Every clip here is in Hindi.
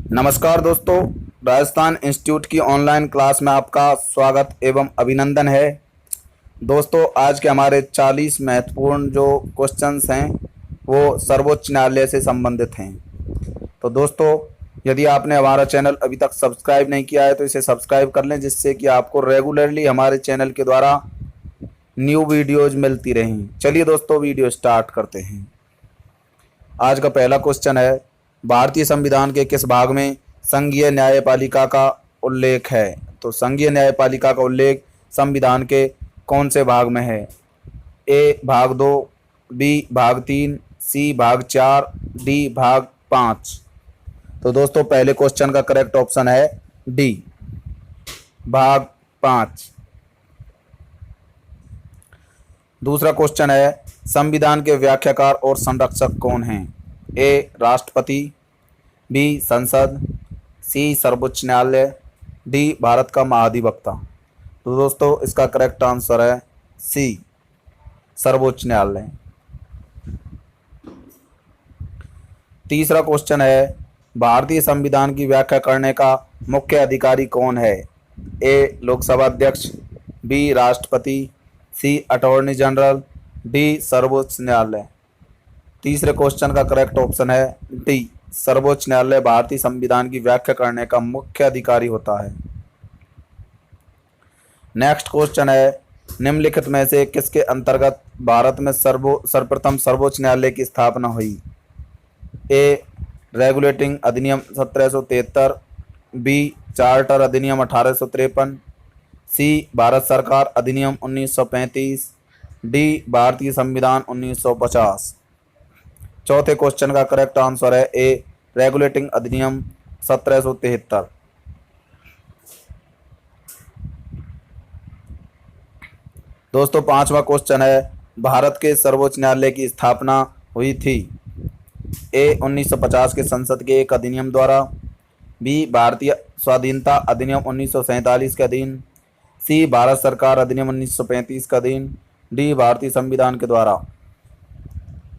नमस्कार दोस्तों, राजस्थान इंस्टीट्यूट की ऑनलाइन क्लास में आपका स्वागत एवं अभिनंदन है। दोस्तों, आज के हमारे 40 महत्वपूर्ण जो क्वेश्चंस हैं वो सर्वोच्च न्यायालय से संबंधित हैं। तो दोस्तों, यदि आपने हमारा चैनल अभी तक सब्सक्राइब नहीं किया है तो इसे सब्सक्राइब कर लें, जिससे कि आपको रेगुलरली हमारे चैनल के द्वारा न्यू वीडियोज मिलती रहें। चलिए दोस्तों, वीडियो स्टार्ट करते हैं। आज का पहला क्वेश्चन है, भारतीय संविधान के किस भाग में संघीय न्यायपालिका का उल्लेख है? तो संघीय न्यायपालिका का उल्लेख संविधान के कौन से भाग में है? ए भाग 2, बी भाग 3, सी भाग 4, डी भाग 5। तो दोस्तों, पहले क्वेश्चन का करेक्ट ऑप्शन है डी, भाग 5। दूसरा क्वेश्चन है, संविधान के व्याख्याकार और संरक्षक कौन हैं? ए राष्ट्रपति, बी संसद, सी सर्वोच्च न्यायालय, डी भारत का महाधिवक्ता। तो दोस्तों, इसका करेक्ट आंसर है सी, सर्वोच्च न्यायालय। तीसरा क्वेश्चन है, भारतीय संविधान की व्याख्या करने का मुख्य अधिकारी कौन है? ए लोकसभा अध्यक्ष, बी राष्ट्रपति, सी अटॉर्नी जनरल, डी सर्वोच्च न्यायालय। तीसरे क्वेश्चन का करेक्ट ऑप्शन है डी, सर्वोच्च न्यायालय भारतीय संविधान की व्याख्या करने का मुख्य अधिकारी होता है। नेक्स्ट क्वेश्चन है, निम्नलिखित में से किसके अंतर्गत भारत में सर्वप्रथम सर्वोच्च न्यायालय की स्थापना हुई? ए रेगुलेटिंग अधिनियम 1773, बी चार्टर अधिनियम 1853, सी भारत सरकार अधिनियम 1935, डी भारतीय संविधान 1950। चौथे क्वेश्चन का करेक्ट आंसर है ए रेगुलेटिंग अधिनियम 1773। दोस्तों, पांचवा क्वेश्चन है, भारत के सर्वोच्च न्यायालय की स्थापना हुई थी? ए 1950 के संसद के एक अधिनियम द्वारा, बी भारतीय स्वाधीनता अधिनियम 1947 के अधीन, सी भारत सरकार अधिनियम 1935 का अधीन, डी भारतीय संविधान के द्वारा।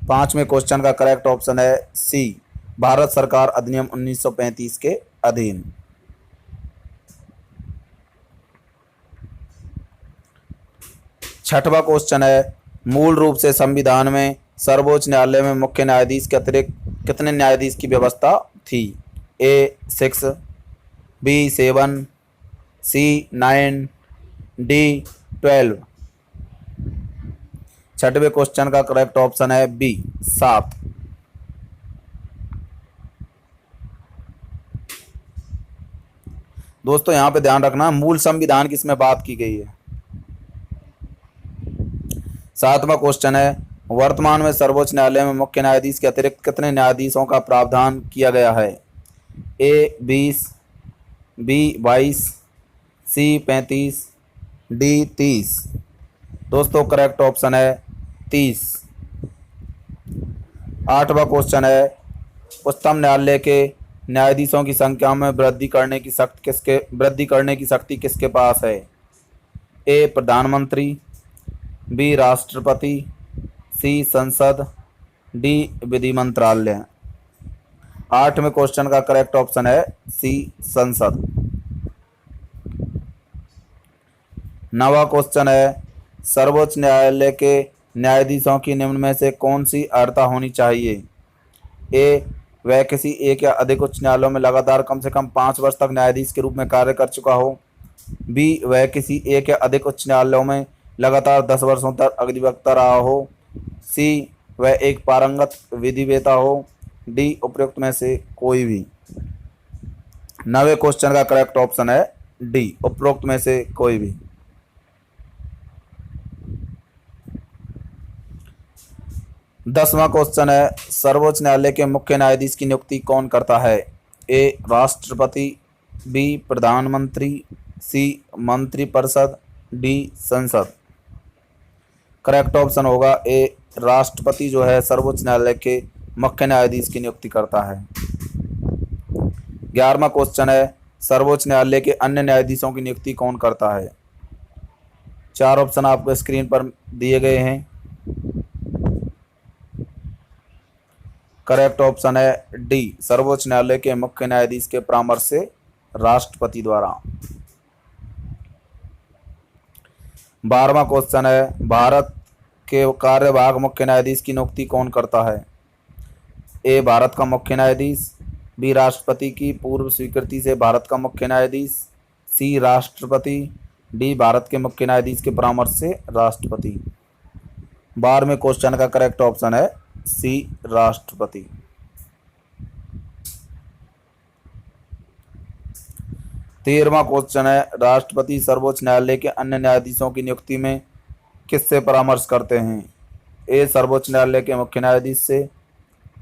पांचवें क्वेश्चन का करेक्ट ऑप्शन है सी, भारत सरकार अधिनियम 1935 के अधीन। छठवां क्वेश्चन है, मूल रूप से संविधान में सर्वोच्च न्यायालय में मुख्य न्यायाधीश के अतिरिक्त कितने न्यायाधीश की व्यवस्था थी? ए 6, बी 7, सी 9, डी 12। छठवें क्वेश्चन का करेक्ट ऑप्शन है बी, 7। दोस्तों, यहां पे ध्यान रखना, मूल संविधान किसमें बात की गई है। सातवां क्वेश्चन है, वर्तमान में सर्वोच्च न्यायालय में मुख्य न्यायाधीश के अतिरिक्त कितने न्यायाधीशों का प्रावधान किया गया है? ए 20, बी 22, सी 35, डी 30। दोस्तों, करेक्ट ऑप्शन है 30। आठवां क्वेश्चन है, उच्चतम न्यायालय के न्यायाधीशों की संख्या में वृद्धि करने की शक्ति किसके पास है? ए प्रधानमंत्री, बी राष्ट्रपति, सी संसद, डी विधि मंत्रालय। आठवें क्वेश्चन का करेक्ट ऑप्शन है सी, संसद। नवा क्वेश्चन है, सर्वोच्च न्यायालय के न्यायाधीशों की निम्न में से कौन सी अर्हता होनी चाहिए? ए वह किसी एक या अधिक उच्च न्यायालयों में लगातार कम से कम 5 वर्ष तक न्यायाधीश के रूप में कार्य कर चुका हो, बी वह किसी एक या अधिक उच्च न्यायालयों में लगातार 10 वर्षों तक अधिवक्ता रहा हो, सी वह एक पारंगत विधिवेत्ता हो, डी उपयुक्त में से कोई भी। नवे क्वेश्चन का करेक्ट ऑप्शन है डी, उपरोक्त में से कोई भी। 10वां क्वेश्चन है, सर्वोच्च न्यायालय के मुख्य न्यायाधीश की नियुक्ति कौन करता है? ए राष्ट्रपति, बी प्रधानमंत्री, सी मंत्रिपरिषद, डी संसद। करेक्ट ऑप्शन होगा ए, राष्ट्रपति जो है सर्वोच्च न्यायालय के मुख्य न्यायाधीश की नियुक्ति करता है। 11वां क्वेश्चन है, सर्वोच्च न्यायालय के अन्य न्यायाधीशों की नियुक्ति कौन करता है? 4 ऑप्शन आपको स्क्रीन पर दिए गए हैं। करेक्ट ऑप्शन है डी, सर्वोच्च न्यायालय के मुख्य न्यायाधीश के परामर्श से राष्ट्रपति द्वारा। 12वां क्वेश्चन है, भारत के कार्यवाहक मुख्य न्यायाधीश की नियुक्ति कौन करता है? ए, भारत का मुख्य न्यायाधीश, बी, राष्ट्रपति की पूर्व स्वीकृति से भारत का मुख्य न्यायाधीश, सी, राष्ट्रपति, डी, भारत के मुख्य न्यायाधीश के परामर्श से राष्ट्रपति। 12वें क्वेश्चन का करेक्ट ऑप्शन है सी, राष्ट्रपति। 13वां क्वेश्चन है, राष्ट्रपति सर्वोच्च न्यायालय के अन्य न्यायाधीशों की नियुक्ति में किससे परामर्श करते हैं? ए, सर्वोच्च न्यायालय के मुख्य न्यायाधीश से,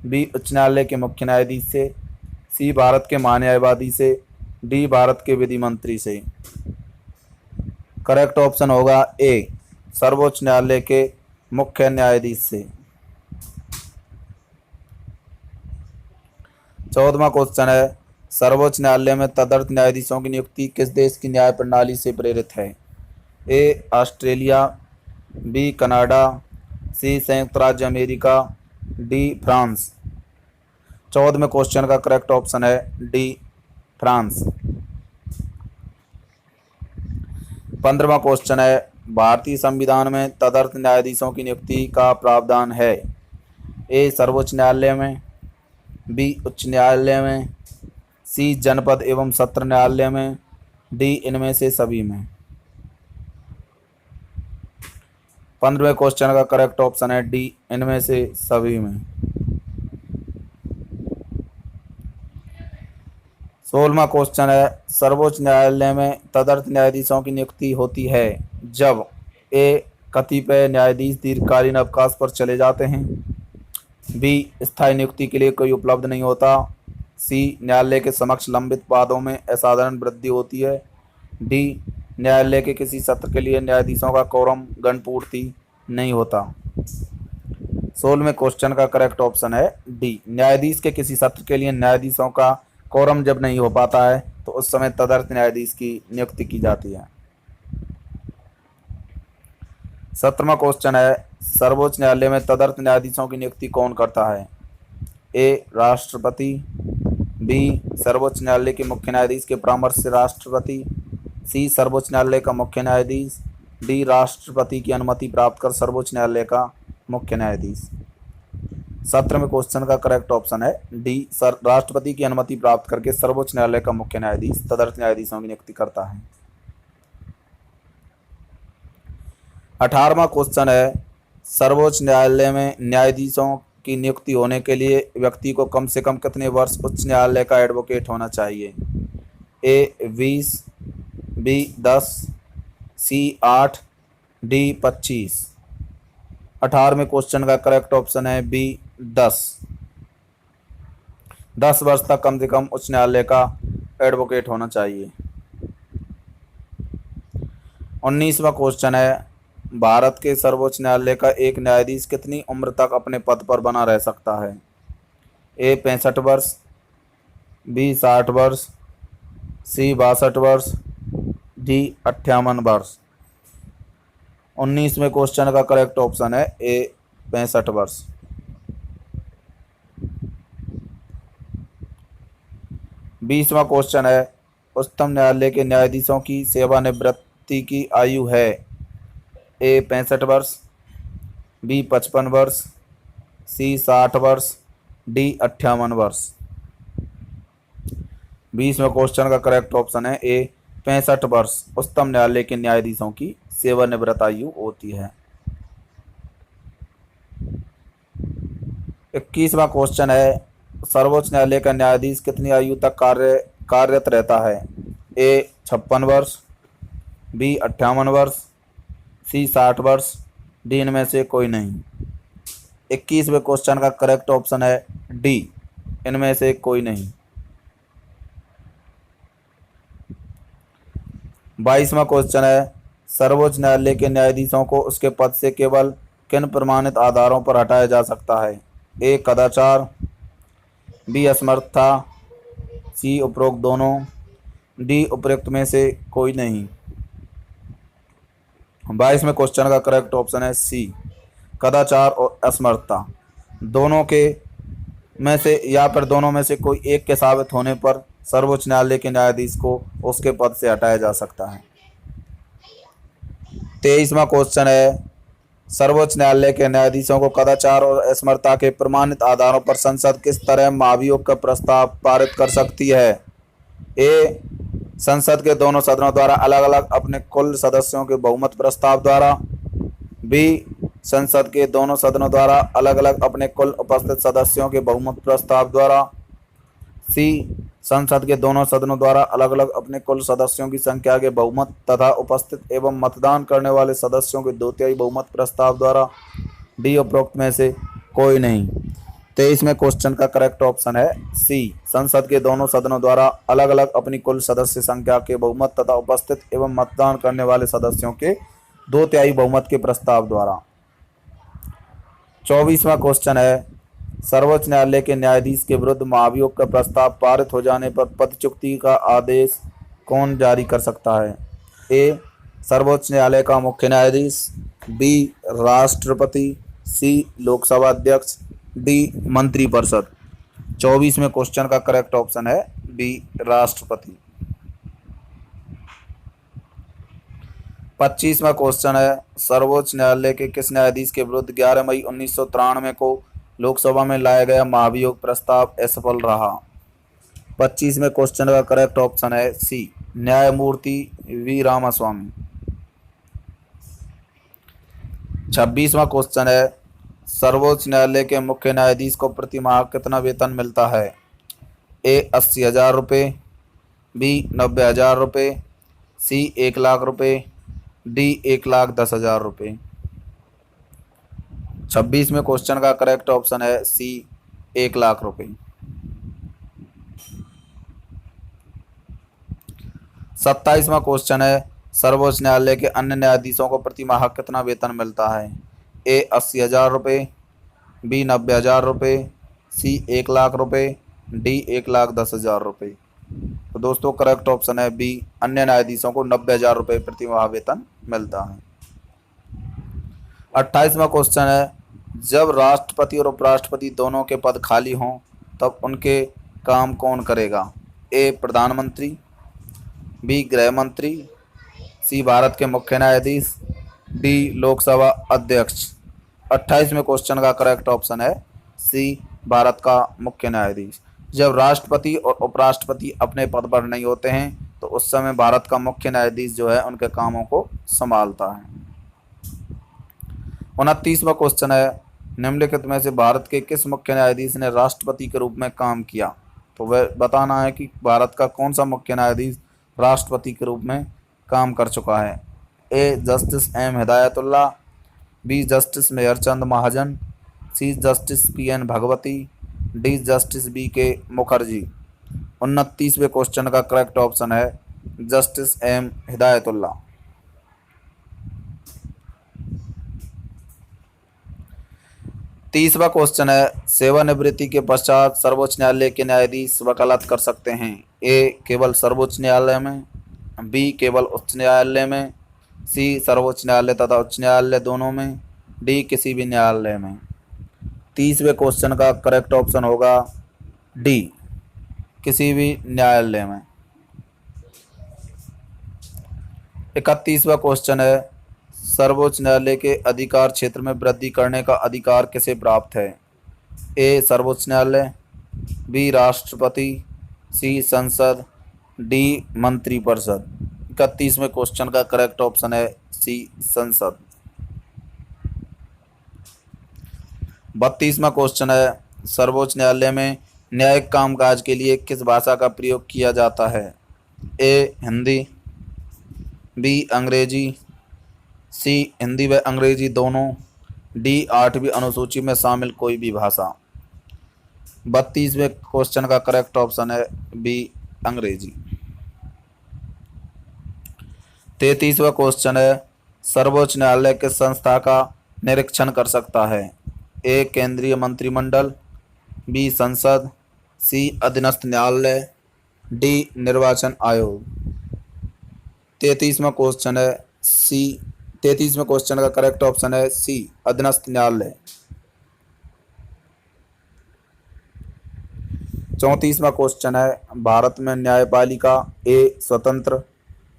बी, उच्च न्यायालय के मुख्य न्यायाधीश से, सी, भारत के महान्यायवादी से, डी, भारत के विधि मंत्री से। करेक्ट ऑप्शन होगा ए, सर्वोच्च न्यायालय के मुख्य न्यायाधीश से। 14वां क्वेश्चन है, सर्वोच्च न्यायालय में तदर्थ न्यायाधीशों की नियुक्ति किस देश की न्याय प्रणाली से प्रेरित है? ए, ऑस्ट्रेलिया, बी, कनाडा, सी, संयुक्त राज्य अमेरिका, डी, फ्रांस। 14वें क्वेश्चन का करेक्ट ऑप्शन है डी, फ्रांस। 15वां क्वेश्चन है, भारतीय संविधान में तदर्थ न्यायाधीशों की नियुक्ति का प्रावधान है? ए, सर्वोच्च न्यायालय में, बी, उच्च न्यायालय में, सी, जनपद एवं सत्र न्यायालय में, डी, इनमें से सभी में। 15वें क्वेश्चन का करेक्ट ऑप्शन है डी, इनमें से सभी में। 16वां क्वेश्चन है, सर्वोच्च न्यायालय में तदर्थ न्यायाधीशों की नियुक्ति होती है जब ए, कतिपय न्यायाधीश दीर्घकालीन अवकाश पर चले जाते हैं, बी, स्थायी नियुक्ति के लिए कोई उपलब्ध नहीं होता, सी, न्यायालय के समक्ष लंबित वादों में असाधारण वृद्धि होती है, डी, न्यायालय के किसी सत्र के लिए न्यायाधीशों का कोरम गणपूर्ति नहीं होता। 16वें क्वेश्चन का करेक्ट ऑप्शन है डी, न्यायाधीश के किसी सत्र के लिए न्यायाधीशों का कोरम जब नहीं हो पाता है तो उस समय तदर्थ न्यायाधीश की नियुक्ति की जाती है। 17वां क्वेश्चन है, सर्वोच्च न्यायालय में तदर्थ न्यायाधीशों की नियुक्ति कौन करता है? ए, राष्ट्रपति, बी, सर्वोच्च न्यायालय के मुख्य न्यायाधीश के परामर्श से राष्ट्रपति, सी, सर्वोच्च न्यायालय का मुख्य न्यायाधीश, डी, राष्ट्रपति की अनुमति प्राप्त कर सर्वोच्च न्यायालय का मुख्य न्यायाधीश। 17वें क्वेश्चन का करेक्ट ऑप्शन है डी, राष्ट्रपति की अनुमति प्राप्त करके सर्वोच्च न्यायालय का मुख्य न्यायाधीश तदर्थ न्यायाधीशों की नियुक्ति करता है। 18वां क्वेश्चन है, सर्वोच्च न्यायालय में न्यायाधीशों की नियुक्ति होने के लिए व्यक्ति को कम से कम कितने वर्ष उच्च न्यायालय का एडवोकेट होना चाहिए? ए, 20, बी, 10, सी, 8, डी, 25। 18वें क्वेश्चन का करेक्ट ऑप्शन है बी, 10। 10 वर्ष तक कम से कम उच्च न्यायालय का एडवोकेट होना चाहिए। 19वां क्वेश्चन है, भारत के सर्वोच्च न्यायालय का एक न्यायाधीश कितनी उम्र तक अपने पद पर बना रह सकता है? ए, 65 वर्ष, बी, 60 वर्ष, सी, 62 वर्ष, डी, 58 वर्ष। 19वें क्वेश्चन का करेक्ट ऑप्शन है ए, 65 वर्ष। 20वां क्वेश्चन है, उच्चतम न्यायालय के न्यायाधीशों की सेवानिवृत्ति की आयु है? ए, 65 वर्ष, बी, 55 वर्ष, सी, 60 वर्ष, डी, 58 वर्ष। 20वें क्वेश्चन का करेक्ट ऑप्शन है ए, 65 वर्ष उच्चतम न्यायालय के न्यायाधीशों की सेवानिवृत्त आयु होती है। 21वां क्वेश्चन है, सर्वोच्च न्यायालय का न्यायाधीश कितनी आयु तक कार्यरत रहता है? ए, 56 वर्ष, बी, 58 वर्ष, सी, 60 वर्ष, डी, इनमें से कोई नहीं। 21वें क्वेश्चन का करेक्ट ऑप्शन है डी, इनमें से कोई नहीं। 22वां क्वेश्चन है, सर्वोच्च न्यायालय के न्यायाधीशों को उसके पद से केवल किन प्रमाणित आधारों पर हटाया जा सकता है? ए, कदाचार, बी, असमर्थता, सी, उपरोक्त दोनों, डी, उपरोक्त में से कोई नहीं। 22वें क्वेश्चन का करेक्ट ऑप्शन है सी, कदाचार और असमर्थता। दोनों के में से या फिर दोनों में से कोई एक के साबित होने पर सर्वोच्च न्यायालय के न्यायाधीश को उसके पद से हटाया जा सकता है। 23वां क्वेश्चन है, सर्वोच्च न्यायालय के न्यायाधीशों को कदाचार और असमर्थता के प्रमाणित आधारों पर संसद किस तरह महाभियोग का प्रस्ताव पारित कर सकती है? ए, संसद के दोनों सदनों द्वारा अलग अलग अपने कुल सदस्यों के बहुमत प्रस्ताव द्वारा। बी, संसद के दोनों सदनों द्वारा अलग अलग अपने कुल उपस्थित सदस्यों के बहुमत प्रस्ताव द्वारा। सी, संसद के दोनों सदनों द्वारा अलग अलग अपने कुल सदस्यों की संख्या के बहुमत तथा उपस्थित एवं मतदान करने वाले सदस्यों के 2/3 बहुमत प्रस्ताव द्वारा। डी, उपरोक्त में से कोई नहीं। 23वें क्वेश्चन का करेक्ट ऑप्शन है सी, संसद के दोनों सदनों द्वारा अलग अलग अपनी कुल सदस्य संख्या के बहुमत तथा उपस्थित एवं मतदान करने वाले सदस्यों के 2/3 बहुमत के प्रस्ताव द्वारा। 24वां क्वेश्चन है, सर्वोच्च न्यायालय के न्यायाधीश के विरुद्ध महाभियोग का प्रस्ताव पारित हो जाने पर पदच्युति का आदेश कौन जारी कर सकता है? ए, सर्वोच्च न्यायालय का मुख्य न्यायाधीश। बी, राष्ट्रपति। सी, लोकसभा अध्यक्ष। डी, मंत्रिपरिषद। 24वें क्वेश्चन का करेक्ट ऑप्शन है बी, राष्ट्रपति। 25वां क्वेश्चन है, सर्वोच्च न्यायालय के किस न्यायाधीश के विरुद्ध 11 मई 1993 को लोकसभा में लाया गया महाभियोग प्रस्ताव असफल रहा? 25वें क्वेश्चन का करेक्ट ऑप्शन है सी, न्यायमूर्ति वी रामास्वामी। 26वां क्वेश्चन है, सर्वोच्च न्यायालय के मुख्य न्यायाधीश को प्रति माह कितना वेतन मिलता है? ए, 80,000 रुपये। बी, 90,000 रुपये। सी, 1,00,000 रुपये। डी, 1,10,000 रुपये। 26वें क्वेश्चन का करेक्ट ऑप्शन है सी, 1,00,000 रुपये। 27वां क्वेश्चन है, सर्वोच्च न्यायालय के अन्य न्यायाधीशों को प्रति माह कितना वेतन मिलता है? ए, 80,000 रुपये। बी, 90,000 रुपये। सी, 1,00,000 रुपये। डी, 1,10,000 रुपये। तो दोस्तों करेक्ट ऑप्शन है बी, अन्य न्यायाधीशों को 90,000 रुपये प्रति माह वेतन मिलता है। 28वां क्वेश्चन है, जब राष्ट्रपति और उपराष्ट्रपति दोनों के पद खाली हों तब उनके काम कौन करेगा? ए, प्रधानमंत्री। बी, गृह मंत्री। सी, भारत के मुख्य न्यायाधीश। डी, लोकसभा अध्यक्ष। 28वें क्वेश्चन का करेक्ट ऑप्शन है सी, भारत का मुख्य न्यायाधीश। जब राष्ट्रपति और उपराष्ट्रपति अपने पद पर नहीं होते हैं तो उस समय भारत का मुख्य न्यायाधीश जो है उनके कामों को संभालता है। 29वां क्वेश्चन है, निम्नलिखित में से भारत के किस मुख्य न्यायाधीश ने राष्ट्रपति के रूप में काम किया? तो वह बताना है कि भारत का कौन सा मुख्य न्यायाधीश राष्ट्रपति के रूप में काम कर चुका है। A, justice M Hidayatullah. B, justice Mehr Chand Mahajan. C, justice P N. Bhagwati. D, justice B K. Mukherjee. 29वें क्वेश्चन का करेक्ट ऑप्शन है जस्टिस एम हिदायतुल्ला। 30वां क्वेश्चन है, सेवानिवृत्ति के पश्चात सर्वोच्च न्यायालय के न्यायाधीश वकालत कर सकते हैं? ए, केवल सर्वोच्च न्यायालय में। बी, केवल उच्च न्यायालय में। सी, सर्वोच्च न्यायालय तथा उच्च न्यायालय दोनों में। डी, किसी भी न्यायालय में। 30वें क्वेश्चन का करेक्ट ऑप्शन होगा डी, किसी भी न्यायालय में। 31वां क्वेश्चन है, सर्वोच्च न्यायालय के अधिकार क्षेत्र में वृद्धि करने का अधिकार किसे प्राप्त है? ए, सर्वोच्च न्यायालय। बी, राष्ट्रपति। सी, संसद। डी, मंत्रिपरिषद। 31वें क्वेश्चन का करेक्ट ऑप्शन है सी, संसद। 32वां क्वेश्चन है, सर्वोच्च न्यायालय में न्यायिक कामकाज के लिए किस भाषा का प्रयोग किया जाता है? ए, हिंदी। बी, अंग्रेजी। सी, हिंदी व अंग्रेजी दोनों। डी, 8वीं अनुसूची में शामिल कोई भी भाषा। 32वें क्वेश्चन का करेक्ट ऑप्शन है बी, अंग्रेजी। 33वां क्वेश्चन है, सर्वोच्च न्यायालय किस संस्था का निरीक्षण कर सकता है? ए, केंद्रीय मंत्रिमंडल। बी, संसद। सी, अधीनस्थ न्यायालय। डी, निर्वाचन आयोग। 33वां क्वेश्चन है सी, 33वें क्वेश्चन का करेक्ट ऑप्शन है सी, अधीनस्थ न्यायालय। 34वां क्वेश्चन है, भारत में न्यायपालिका ए स्वतंत्र,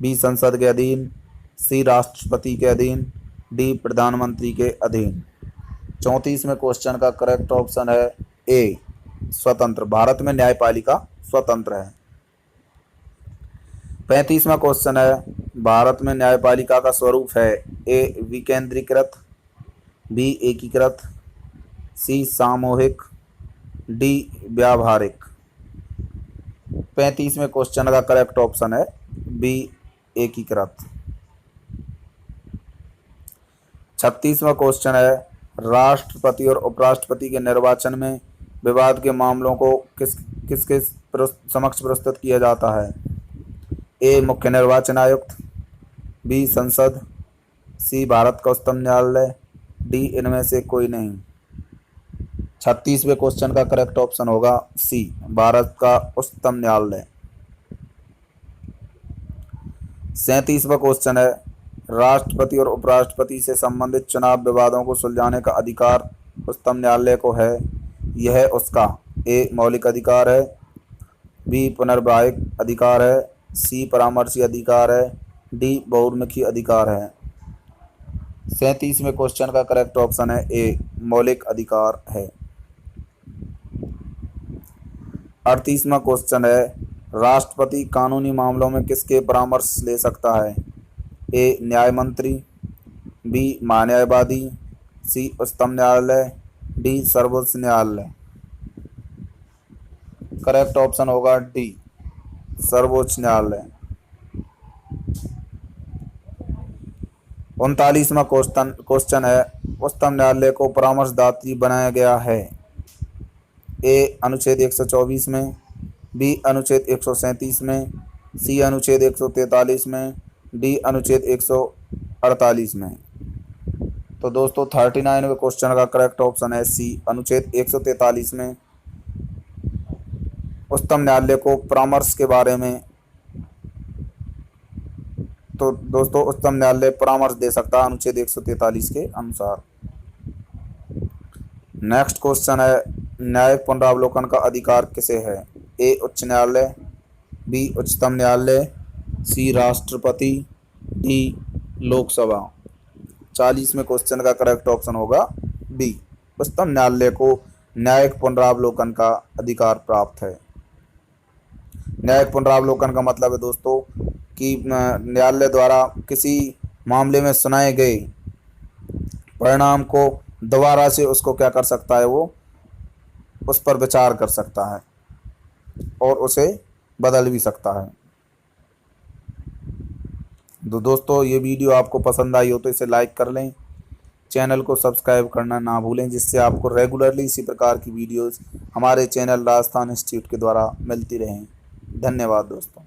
बी संसद के अधीन, सी राष्ट्रपति के अधीन, डी प्रधानमंत्री के अधीन। 34वें क्वेश्चन का करेक्ट ऑप्शन है ए स्वतंत्र। भारत में न्यायपालिका स्वतंत्र है। 35वां क्वेश्चन है, भारत में न्यायपालिका का स्वरूप है ए विकेंद्रीकृत, बी एकीकृत, सी सामूहिक, डी व्यावहारिक। 35वें क्वेश्चन का करेक्ट ऑप्शन है बी एकीकृत। 36वां क्वेश्चन है, राष्ट्रपति और उपराष्ट्रपति के निर्वाचन में विवाद के मामलों को किसके समक्ष प्रस्तुत किया जाता है? ए मुख्य निर्वाचन आयुक्त, बी संसद, सी भारत का उच्चतम न्यायालय, डी इनमें से कोई नहीं। 36वें क्वेश्चन का करेक्ट ऑप्शन होगा सी भारत का उच्चतम न्यायालय। 37वां क्वेश्चन है, राष्ट्रपति और उपराष्ट्रपति से संबंधित चुनाव विवादों को सुलझाने का अधिकार उच्चतम न्यायालय को है। यह उसका ए मौलिक अधिकार है, बी पुनर्विवाहिक अधिकार है, सी परामर्शी अधिकार है, डी बहुमुखी अधिकार है। 37वें क्वेश्चन का करेक्ट ऑप्शन है ए मौलिक अधिकार है। 38वां क्वेश्चन है, राष्ट्रपति कानूनी मामलों में किसके परामर्श ले सकता है? ए न्याय मंत्री, बी महान्यायवादी, सी उच्चतम न्यायालय, डी सर्वोच्च न्यायालय। करेक्ट ऑप्शन होगा डी सर्वोच्च न्यायालय। 39वां क्वेश्चन है, उच्चतम न्यायालय को परामर्शदात्री बनाया गया है। ए अनुच्छेद 124 में, बी अनुच्छेद 137 में, सी अनुच्छेद 143 में, डी अनुच्छेद 148 में। तो दोस्तों 39वें क्वेश्चन का करेक्ट ऑप्शन है सी अनुच्छेद 143 में उच्चतम न्यायालय को परामर्श के बारे में। तो दोस्तों उच्चतम न्यायालय परामर्श दे सकता है अनुच्छेद 143 के अनुसार। नेक्स्ट क्वेश्चन है, न्यायिक पुनरावलोकन का अधिकार किसे है? ए उच्च न्यायालय, बी उच्चतम न्यायालय, सी राष्ट्रपति, डी लोकसभा। 40वें क्वेश्चन का करेक्ट ऑप्शन होगा बी उच्चतम न्यायालय को न्यायिक पुनरावलोकन का अधिकार प्राप्त है। न्यायिक पुनरावलोकन का मतलब है दोस्तों कि न्यायालय द्वारा किसी मामले में सुनाए गए परिणाम को दोबारा से उसको क्या कर सकता है, वो उस पर विचार कर सकता है और उसे बदल भी सकता है। तो दोस्तों ये वीडियो आपको पसंद आई हो तो इसे लाइक कर लें, चैनल को सब्सक्राइब करना ना भूलें, जिससे आपको रेगुलरली इसी प्रकार की वीडियोस हमारे चैनल राजस्थान इंस्टीट्यूट के द्वारा मिलती रहें। धन्यवाद दोस्तों।